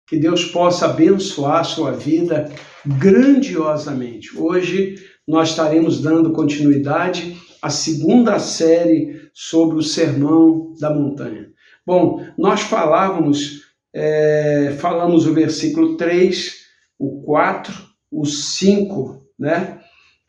Que Deus possa abençoar a sua vida grandiosamente. Hoje nós estaremos dando continuidade à segunda série sobre o Sermão da Montanha. Bom, nós falamos o versículo 3, o 4, o 5, né?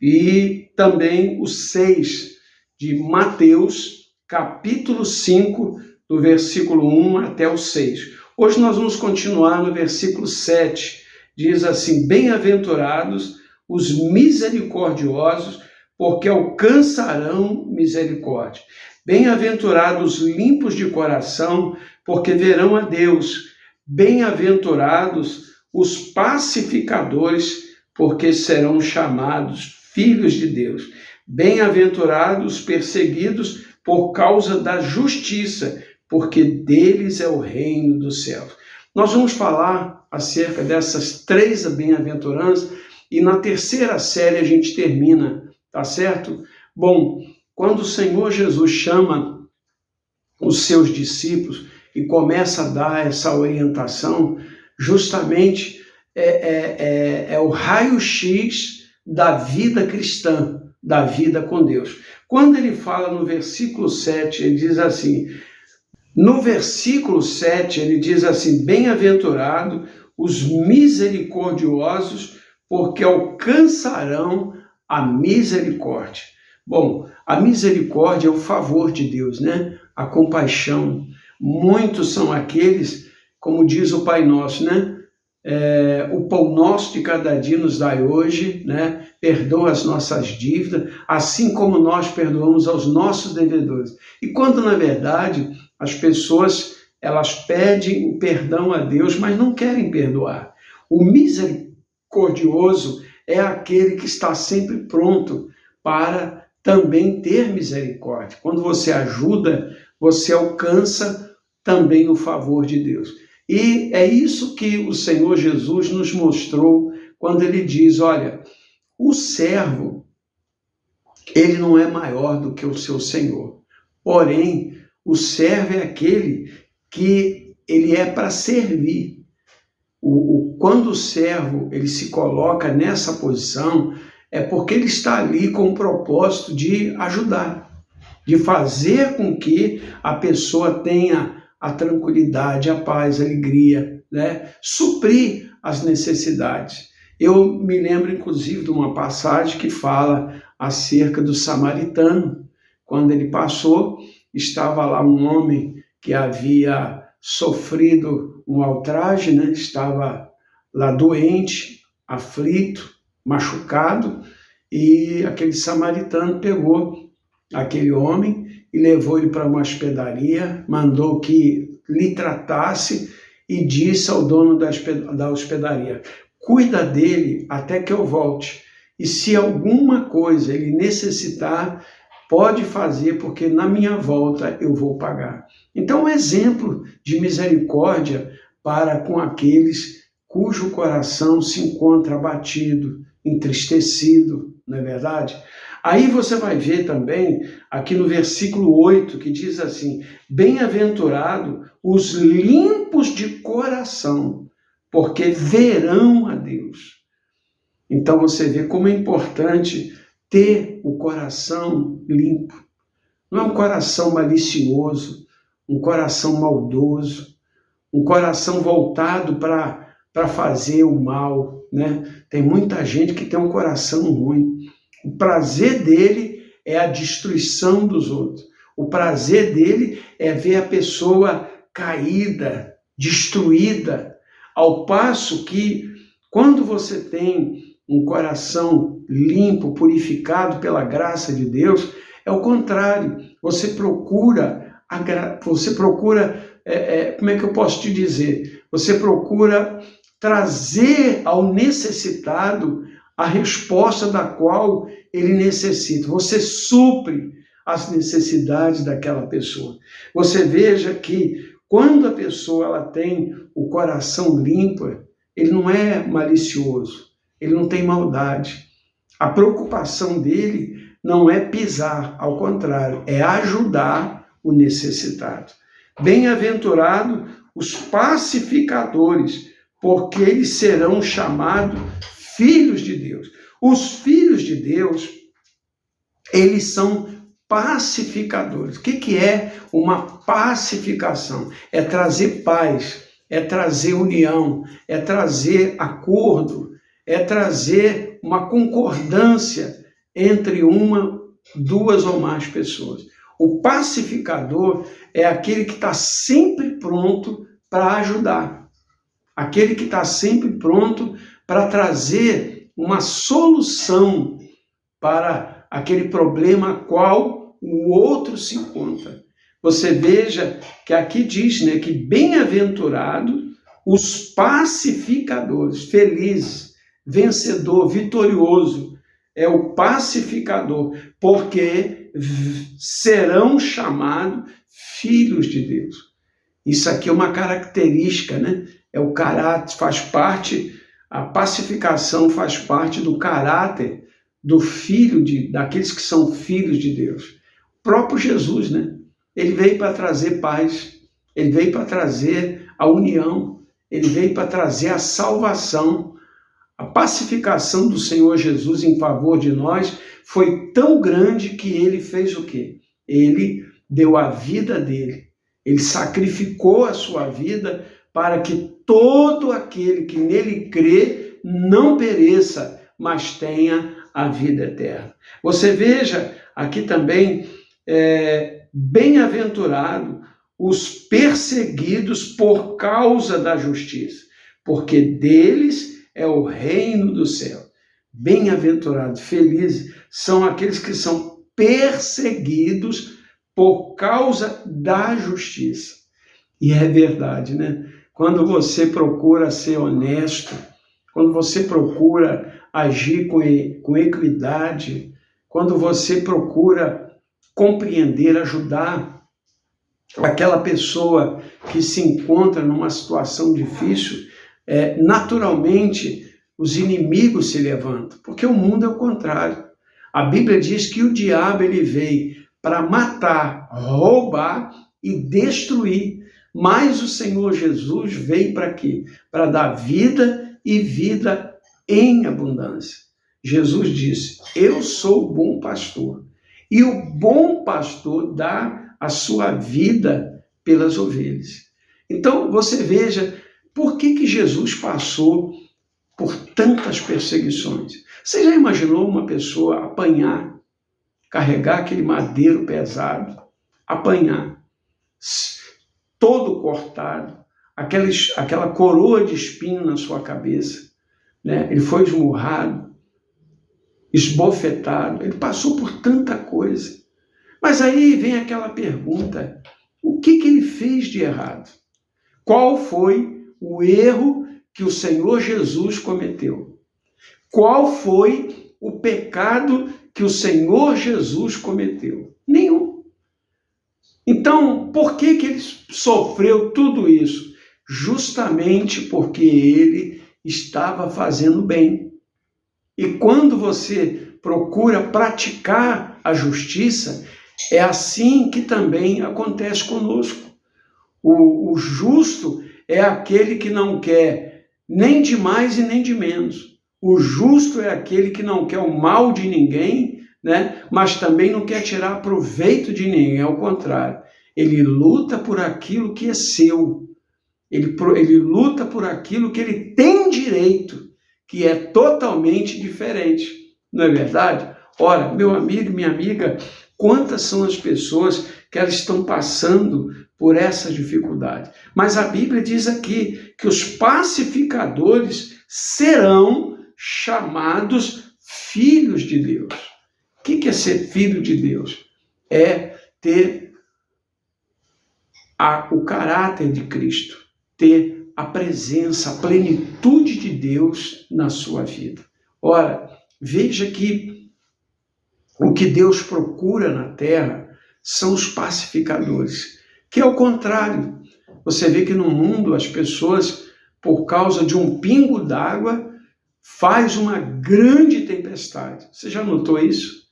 E também o 6 de Mateus, capítulo 5, do versículo 1 até o 6. Hoje nós vamos continuar no versículo 7. Diz assim: bem-aventurados os misericordiosos, porque alcançarão misericórdia. Bem-aventurados os limpos de coração, porque verão a Deus. Bem-aventurados os pacificadores, porque serão chamados filhos de Deus. Bem-aventurados os perseguidos por causa da justiça, porque deles é o reino dos céus. Nós vamos falar acerca dessas 3 bem-aventuranças e na terceira série a gente termina, tá certo? Bom, quando o Senhor Jesus chama os seus discípulos e começa a dar essa orientação, justamente é o raio-x da vida cristã, da vida com Deus. Quando ele fala no versículo 7, ele diz assim... No versículo 7, ele diz assim: bem-aventurado os misericordiosos, porque alcançarão a misericórdia. Bom, a misericórdia é o favor de Deus, né? A compaixão. Muitos são aqueles, como diz o Pai Nosso, né? O pão nosso de cada dia nos dai hoje, né? Perdoa as nossas dívidas, assim como nós perdoamos aos nossos devedores. E quando, na verdade, as pessoas, elas pedem o perdão a Deus, mas não querem perdoar. O misericordioso é aquele que está sempre pronto para também ter misericórdia. Quando você ajuda, você alcança também o favor de Deus. E é isso que o Senhor Jesus nos mostrou quando ele diz, olha, o servo, ele não é maior do que o seu Senhor. Porém, o servo é aquele que ele é para servir. Quando o servo ele se coloca nessa posição, é porque ele está ali com o propósito de ajudar, de fazer com que a pessoa tenha a tranquilidade, a paz, a alegria, né? Suprir as necessidades. Eu me lembro, inclusive, de uma passagem que fala acerca do samaritano. Quando ele passou, estava lá um homem que havia sofrido um ultraje, né? Estava lá doente, aflito, machucado, e aquele samaritano pegou aquele homem e levou ele para uma hospedaria, mandou que lhe tratasse e disse ao dono da hospedaria: cuida dele até que eu volte, e se alguma coisa ele necessitar, pode fazer, porque na minha volta eu vou pagar. Então, um exemplo de misericórdia para com aqueles cujo coração se encontra abatido, entristecido, não é verdade? Aí você vai ver também, aqui no versículo 8, que diz assim: bem-aventurado os limpos de coração, porque verão a Deus. Então você vê como é importante ter o coração limpo. Não é um coração malicioso, um coração maldoso, um coração voltado para fazer o mal, né? Tem muita gente que tem um coração ruim. O prazer dele é a destruição dos outros. O prazer dele é ver a pessoa caída, destruída, ao passo que quando você tem um coração limpo, purificado pela graça de Deus, é o contrário. Você procura, como é que eu posso te dizer? Você procura trazer ao necessitado a resposta da qual ele necessita. Você supre as necessidades daquela pessoa. Você veja que quando a pessoa ela tem o coração limpo, ele não é malicioso, ele não tem maldade. A preocupação dele não é pisar, ao contrário, é ajudar o necessitado. Bem-aventurado os pacificadores, porque eles serão chamados filhos de Deus. Os filhos de Deus, eles são pacificadores. O que é uma pacificação? É trazer paz, é trazer união, é trazer acordo, é trazer uma concordância entre uma, duas ou mais pessoas. O pacificador é aquele que está sempre pronto para ajudar, aquele que está sempre pronto para trazer uma solução para aquele problema a qual o outro se encontra. Você veja que aqui diz, né, que bem-aventurado os pacificadores, felizes, vencedor, vitorioso, é o pacificador, porque serão chamados filhos de Deus. Isso aqui é uma característica, né? É o caráter, faz parte, a pacificação faz parte do caráter do filho, daqueles que são filhos de Deus. O próprio Jesus, né? Ele veio para trazer paz, ele veio para trazer a união, ele veio para trazer a salvação. A pacificação do Senhor Jesus em favor de nós foi tão grande que ele fez o quê? Ele deu a vida dele, ele sacrificou a sua vida para que todo aquele que nele crê não pereça, mas tenha a vida eterna. Você veja aqui também, bem-aventurado os perseguidos por causa da justiça, porque deles é o reino do céu. Bem-aventurados, felizes são aqueles que são perseguidos por causa da justiça. E é verdade, né? Quando você procura ser honesto, quando você procura agir com equidade, quando você procura compreender, ajudar aquela pessoa que se encontra numa situação difícil, naturalmente os inimigos se levantam, porque o mundo é o contrário. A Bíblia diz que o diabo ele veio para matar, roubar e destruir, mas o Senhor Jesus veio para quê? Para dar vida e vida em abundância. Jesus disse: eu sou o bom pastor, e o bom pastor dá a sua vida pelas ovelhas. Então, você veja, por que Jesus passou por tantas perseguições? Você já imaginou uma pessoa apanhar, carregar aquele madeiro pesado, apanhar, todo cortado, aquela coroa de espinho na sua cabeça, né? Ele foi esmurrado, esbofetado, ele passou por tanta coisa. Mas aí vem aquela pergunta: o que ele fez de errado? Qual foi o erro que o Senhor Jesus cometeu? Qual foi o pecado que o Senhor Jesus cometeu? Nenhum. Então, por que ele sofreu tudo isso? Justamente porque ele estava fazendo bem. E quando você procura praticar a justiça, é assim que também acontece conosco. O justo é aquele que não quer nem de mais e nem de menos. O justo é aquele que não quer o mal de ninguém, né? Mas também não quer tirar proveito de ninguém, ao contrário. Ele luta por aquilo que é seu. Ele luta por aquilo que ele tem direito, que é totalmente diferente. Não é verdade? Ora, meu amigo, minha amiga, quantas são as pessoas que elas estão passando por essa dificuldade? Mas a Bíblia diz aqui que os pacificadores serão chamados filhos de Deus. O que é ser filho de Deus? É ter o caráter de Cristo, ter a presença, a plenitude de Deus na sua vida. Ora, veja que o que Deus procura na terra são os pacificadores, que é o contrário. Você vê que no mundo as pessoas, por causa de um pingo d'água, faz uma grande tempestade. Você já notou isso?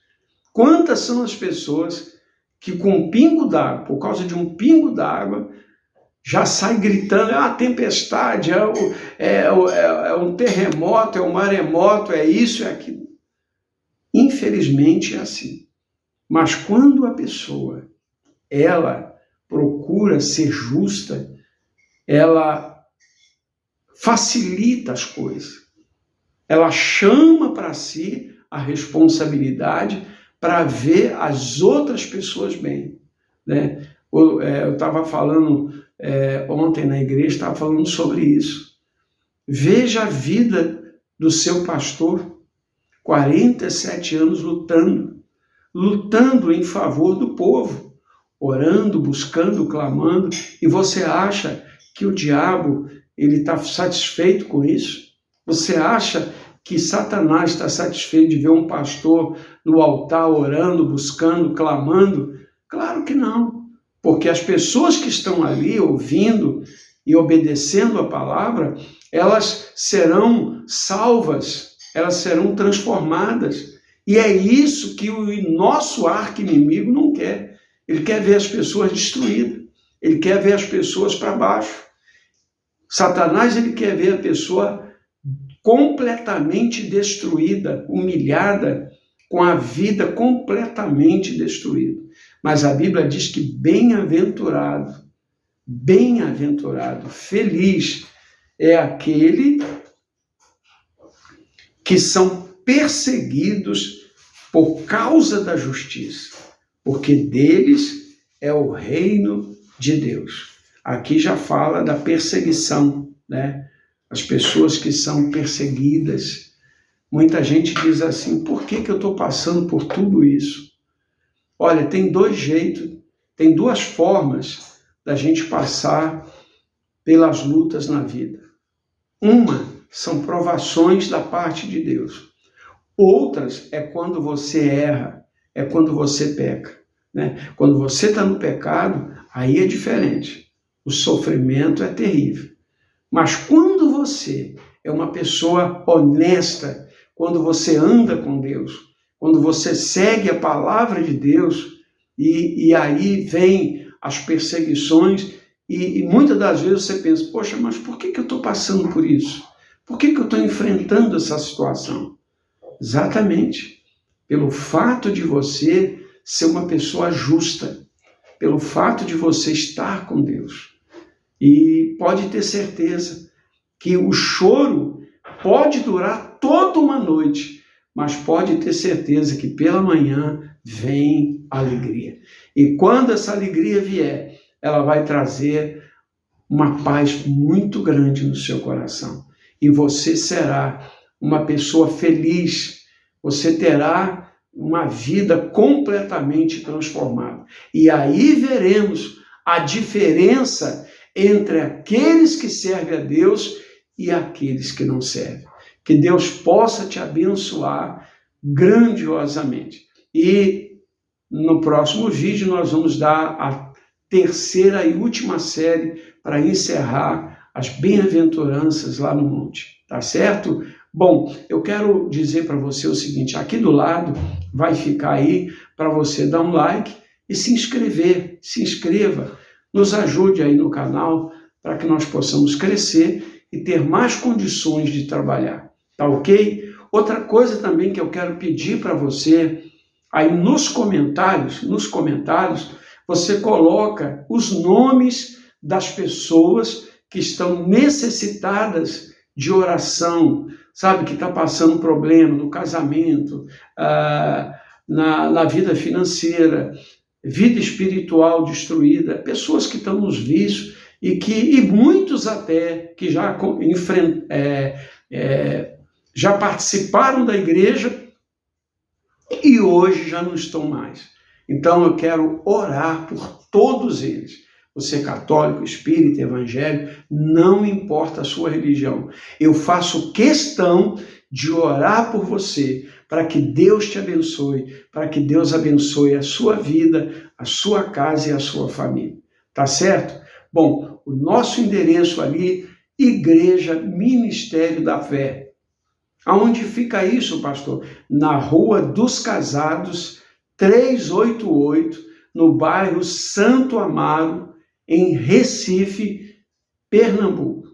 Quantas são as pessoas que com um pingo d'água, por causa de um pingo d'água, já sai gritando, é uma tempestade, é um terremoto, é um maremoto, é isso, é aquilo. Infelizmente é assim. Mas quando a pessoa, ela procura ser justa, ela facilita as coisas. Ela chama para si a responsabilidade para ver as outras pessoas bem, né? Eu estava falando ontem na igreja, estava falando sobre isso. Veja a vida do seu pastor, 47 anos lutando em favor do povo, orando, buscando, clamando, e você acha que o diabo ele está satisfeito com isso? Você acha que Satanás está satisfeito de ver um pastor no altar orando, buscando, clamando? Claro que não, porque as pessoas que estão ali ouvindo e obedecendo a palavra, elas serão salvas, elas serão transformadas. E é isso que o nosso arqui-inimigo não quer. Ele quer ver as pessoas destruídas, ele quer ver as pessoas para baixo. Satanás, ele quer ver a pessoa completamente destruída, humilhada, com a vida completamente destruída. Mas a Bíblia diz que bem-aventurado, feliz é aquele que são perseguidos por causa da justiça, porque deles é o reino de Deus. Aqui já fala da perseguição, né? As pessoas que são perseguidas. Muita gente diz assim, por que eu estou passando por tudo isso? Olha, tem dois jeitos, tem duas formas da gente passar pelas lutas na vida. Uma são provações da parte de Deus. Outras é quando você erra, é quando você peca, né? Quando você está no pecado, aí é diferente. O sofrimento é terrível. Mas quando você é uma pessoa honesta, quando você anda com Deus, quando você segue a palavra de Deus, e aí vem as perseguições, e muitas das vezes você pensa, poxa, mas por que eu estou passando por isso? Por que eu estou enfrentando essa situação? Exatamente pelo fato de você ser uma pessoa justa, pelo fato de você estar com Deus. E pode ter certeza que o choro pode durar toda uma noite, mas pode ter certeza que pela manhã vem a alegria. E quando essa alegria vier, ela vai trazer uma paz muito grande no seu coração. E você será uma pessoa feliz, você terá uma vida completamente transformada. E aí veremos a diferença entre aqueles que servem a Deus e aqueles que não servem. Que Deus possa te abençoar grandiosamente. E no próximo vídeo nós vamos dar a terceira e última série para encerrar as bem-aventuranças lá no monte. Tá certo? Bom, eu quero dizer para você o seguinte, aqui do lado vai ficar aí para você dar um like e se inscrever. Se inscreva, nos ajude aí no canal para que nós possamos crescer e ter mais condições de trabalhar. Tá ok? Outra coisa também que eu quero pedir para você, aí nos comentários, você coloca os nomes das pessoas que estão necessitadas de oração, sabe, que está passando problema no casamento, na vida financeira, vida espiritual destruída, pessoas que estão nos vícios e muitos até que já participaram da igreja e hoje já não estão mais. Então eu quero orar por todos eles. Você é católico, espírita, evangélico, não importa a sua religião. Eu faço questão de orar por você, para que Deus te abençoe, para que Deus abençoe a sua vida, a sua casa e a sua família. Tá certo? Bom, o nosso endereço ali, Igreja Ministério da Fé. Aonde fica isso, pastor? Na Rua dos Casados, 388, no bairro Santo Amaro, em Recife, Pernambuco,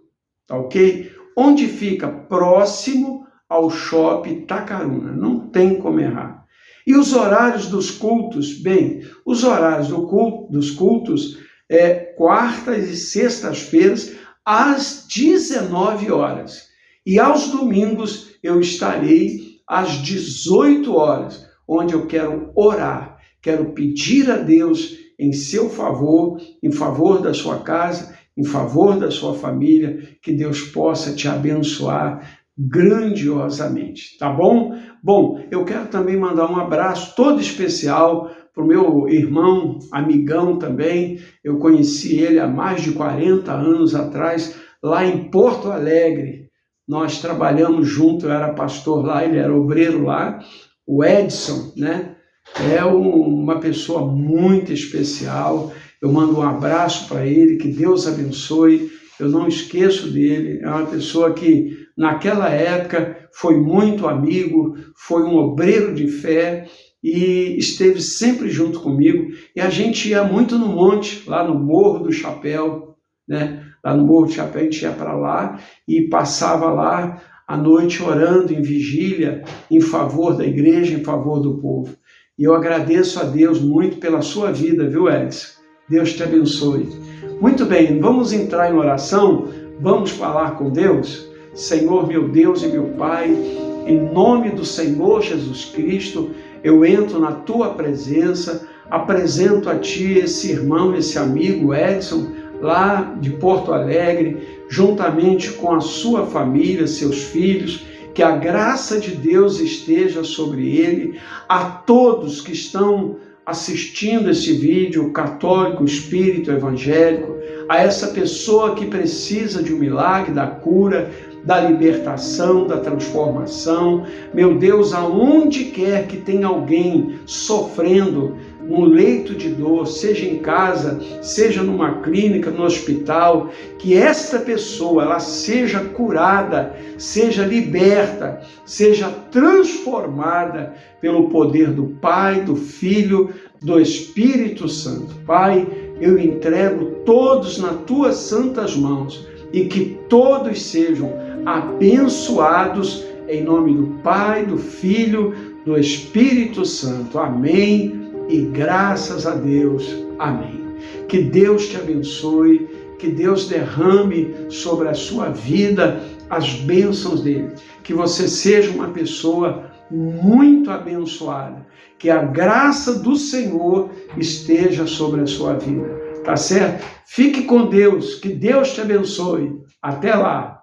tá ok? Onde fica próximo ao Shopping Tacaruna, não tem como errar. E os horários dos cultos? Bem, os horários dos cultos é quartas e sextas-feiras, às 19 horas. E aos domingos eu estarei às 18 horas, onde eu quero orar, quero pedir a Deus em seu favor, em favor da sua casa, em favor da sua família, que Deus possa te abençoar grandiosamente, tá bom? Bom, eu quero também mandar um abraço todo especial para o meu irmão, amigão também. Eu conheci ele há mais de 40 anos atrás, lá em Porto Alegre. Nós trabalhamos juntos, eu era pastor lá, ele era obreiro lá, o Edson, né? É uma pessoa muito especial. Eu mando um abraço para ele, que Deus abençoe. Eu não esqueço dele. É uma pessoa que, naquela época, foi muito amigo, foi um obreiro de fé e esteve sempre junto comigo. E a gente ia muito no monte, lá no Morro do Chapéu, né? Lá no Morro do Chapéu, a gente ia para lá e passava lá à noite orando em vigília, em favor da igreja, em favor do povo. E eu agradeço a Deus muito pela sua vida, viu, Edson? Deus te abençoe. Muito bem, vamos entrar em oração, vamos falar com Deus. Senhor, meu Deus e meu Pai, em nome do Senhor Jesus Cristo, eu entro na tua presença, apresento a ti esse irmão, esse amigo Edson, lá de Porto Alegre, juntamente com a sua família, seus filhos, que a graça de Deus esteja sobre ele, a todos que estão assistindo esse vídeo, católico, espírito, evangélico, a essa pessoa que precisa de um milagre, da cura, da libertação, da transformação. Meu Deus, aonde quer que tenha alguém sofrendo no leito de dor, seja em casa, seja numa clínica, no hospital, que esta pessoa ela seja curada, seja liberta, seja transformada pelo poder do Pai, do Filho, do Espírito Santo. Pai, eu entrego todos nas tuas santas mãos e que todos sejam abençoados em nome do Pai, do Filho, do Espírito Santo. Amém. E graças a Deus. Amém. Que Deus te abençoe, que Deus derrame sobre a sua vida as bênçãos dele, que você seja uma pessoa muito abençoada, que a graça do Senhor esteja sobre a sua vida, tá certo? Fique com Deus, que Deus te abençoe. Até lá!